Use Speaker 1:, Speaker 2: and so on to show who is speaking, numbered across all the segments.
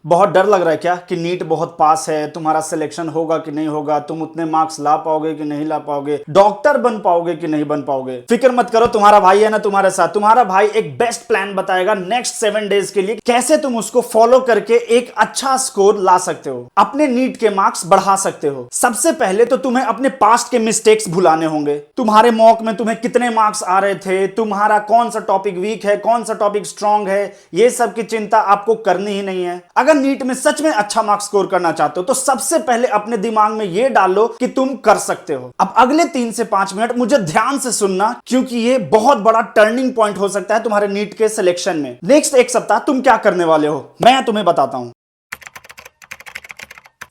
Speaker 1: बहुत डर लग रहा है क्या कि नीट बहुत पास है, तुम्हारा सिलेक्शन होगा कि नहीं होगा, तुम उतने मार्क्स ला पाओगे कि नहीं ला पाओगे, डॉक्टर बन पाओगे कि नहीं बन पाओगे। फिक्र मत करो, तुम्हारा भाई है ना तुम्हारे साथ। तुम्हारा भाई एक बेस्ट प्लान बताएगा नेक्स्ट 7 डेज के लिए, कैसे तुम उसको फॉलो करके एक अच्छा स्कोर ला सकते हो, अपने नीट के मार्क्स बढ़ा सकते हो। सबसे पहले तो तुम्हें अपने पास्ट के मिस्टेक्स भुलाने होंगे। तुम्हारे मॉक में तुम्हें कितने मार्क्स आ रहे थे, तुम्हारा कौन सा टॉपिक वीक है, कौन सा टॉपिक स्ट्रांग है, ये सब की चिंता आपको करनी ही नहीं है। अगर नीट में सच में अच्छा मार्क्स स्कोर करना चाहते हो तो सबसे पहले अपने दिमाग में यह डाल लो कि तुम कर सकते हो। अब अगले 3 से 5 मिनट मुझे ध्यान से सुनना, क्योंकि ये बहुत बड़ा टर्निंग पॉइंट हो सकता है तुम्हारे नीट के सिलेक्शन में। नेक्स्ट एक सप्ताह तुम क्या करने वाले हो मैं तुम्हें बताता हूं।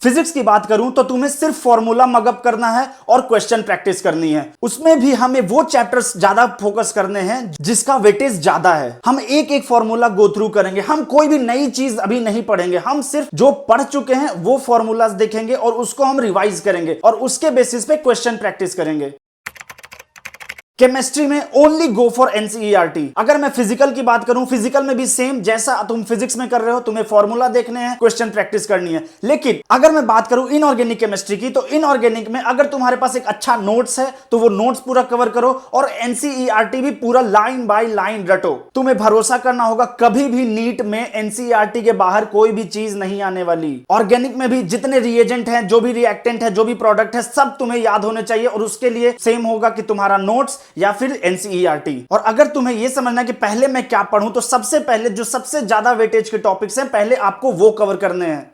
Speaker 1: फिजिक्स की बात करूं तो तुम्हें सिर्फ फॉर्मूला मगअप करना है और क्वेश्चन प्रैक्टिस करनी है। उसमें भी हमें वो चैप्टर्स ज्यादा फोकस करने हैं जिसका वेटेज ज्यादा है। हम एक एक फॉर्मूला गो थ्रू करेंगे, हम कोई भी नई चीज अभी नहीं पढ़ेंगे, हम सिर्फ जो पढ़ चुके हैं वो फॉर्मूलाज देखेंगे और उसको हम रिवाइज करेंगे और उसके बेसिस पे क्वेश्चन प्रैक्टिस करेंगे। केमिस्ट्री में ओनली गो फॉर एनसीईआरटी। अगर मैं फिजिकल की बात करूं, फिजिकल में भी सेम जैसा तुम फिजिक्स में कर रहे हो, तुम्हें फॉर्मूला देखने हैं, क्वेश्चन प्रैक्टिस करनी है। लेकिन अगर मैं बात करूं इनऑर्गेनिक केमिस्ट्री की, तो इनऑर्गेनिक में अगर तुम्हारे पास एक अच्छा नोट्स है तो वो नोट्स पूरा कवर करो और एनसीईआरटी भी पूरा लाइन बाय लाइन रटो। तुम्हें भरोसा करना होगा, कभी भी नीट में एनसीईआरटी के बाहर कोई भी चीज नहीं आने वाली। ऑर्गेनिक में भी जितने रिएजेंट हैं, जो भी रिएक्टेंट है, जो भी प्रोडक्ट है, सब तुम्हें याद होने चाहिए और उसके लिए सेम होगा कि तुम्हारा नोट्स या फिर एनसीईआरटी। और अगर तुम्हें यह समझना है कि पहले मैं क्या पढ़ूं, तो सबसे पहले जो सबसे ज्यादा वेटेज के टॉपिक्स हैं, पहले आपको वो कवर करने हैं।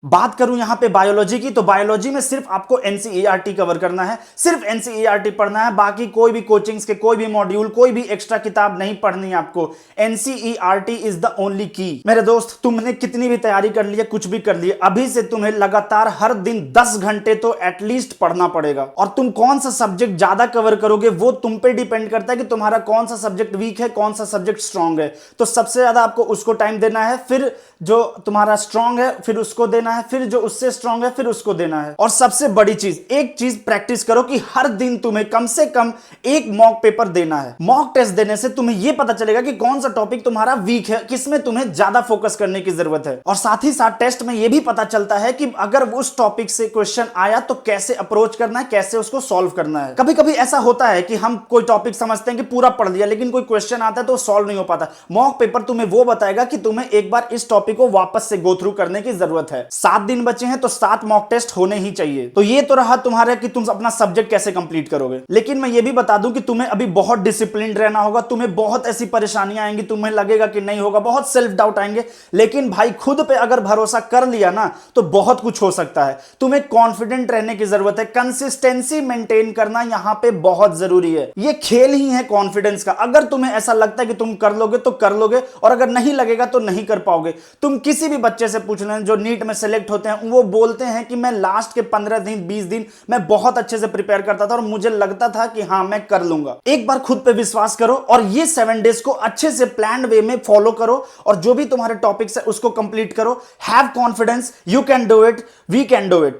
Speaker 1: बात करूं यहां पे बायोलॉजी की, तो बायोलॉजी में सिर्फ आपको एनसीईआरटी कवर करना है, सिर्फ एनसीईआरटी पढ़ना है। बाकी कोई भी कोचिंग्स के कोई भी मॉड्यूल, कोई भी एक्स्ट्रा किताब नहीं पढ़नी है आपको। एनसीईआरटी इज द ओनली की। मेरे दोस्त, तुमने कितनी भी तैयारी कर ली है, कुछ भी कर लिया, अभी से तुम्हें लगातार हर दिन 10 घंटे तो एटलीस्ट पढ़ना पड़ेगा। और तुम कौन सा सब्जेक्ट ज्यादा कवर करोगे वो तुम पे डिपेंड करता है कि तुम्हारा कौन सा सब्जेक्ट वीक है, कौन सा सब्जेक्ट स्ट्रांग है। तो सबसे ज्यादा आपको उसको टाइम देना है, फिर जो तुम्हारा स्ट्रांग है फिर उसको देना है, फिर जो उससे स्ट्रांग है फिर उसको देना है। और सबसे बड़ी चीज, एक चीज प्रैक्टिस करो कि हर दिन तुम्हें कम से कम एक मॉक पेपर देना है। मॉक टेस्ट देने से तुम्हें यह पता चलेगा कि कौन सा टॉपिक तुम्हारा वीक है, किसमें तुम्हें ज्यादा फोकस करने की जरूरत है। और साथ ही साथ टेस्ट में यह भी पता चलता है कि अगर उस टॉपिक से क्वेश्चन आया तो कैसे अप्रोच करना है, कैसे उसको सॉल्व करना है। कभी कभी ऐसा होता है कि हम कोई टॉपिक समझते हैं कि पूरा पढ़ लिया, लेकिन कोई क्वेश्चन आता है तो सॉल्व नहीं हो पाता। मॉक पेपर तुम्हें वो बताएगा कि तुम्हें एक बार इस टॉपिक को वापस से गो थ्रू करने की जरूरत है। 7 दिन बचे हैं तो 7 मॉक टेस्ट होने ही चाहिए। तो ये तो रहा तुम्हारा कि तुम अपना सब्जेक्ट कैसे कंप्लीट करोगे। लेकिन मैं ये भी बता दूं कि तुम्हें अभी बहुत डिसिप्लिन रहना होगा। तुम्हें बहुत ऐसी परेशानियां आएंगी, तुम्हें लगेगा कि नहीं होगा, बहुत सेल्फ डाउट आएंगे। लेकिन भाई, खुद पे अगर भरोसा कर लिया ना तो बहुत कुछ हो सकता है। तुम्हें कॉन्फिडेंट रहने की जरूरत है, कंसिस्टेंसी मेंटेन करना यहां पे बहुत जरूरी है। ये खेल ही है कॉन्फिडेंस का। अगर तुम्हें ऐसा लगता है कि तुम कर लोगे तो कर लोगे, और अगर नहीं लगेगा तो नहीं कर पाओगे। तुम किसी भी बच्चे से पूछ लें जो नीट में सेलेक्ट होते हैं, वो बोलते हैं कि मैं लास्ट के 15 दिन 20 दिन मैं बहुत अच्छे से प्रिपेयर करता था और मुझे लगता था कि हाँ मैं कर लूंगा। एक बार खुद पे विश्वास करो और ये 7 डेज को अच्छे से प्लान्ड वे में फॉलो करो और जो भी तुम्हारे टॉपिक्स है उसको कंप्लीट करो। Have confidence, you can do it, we can do it.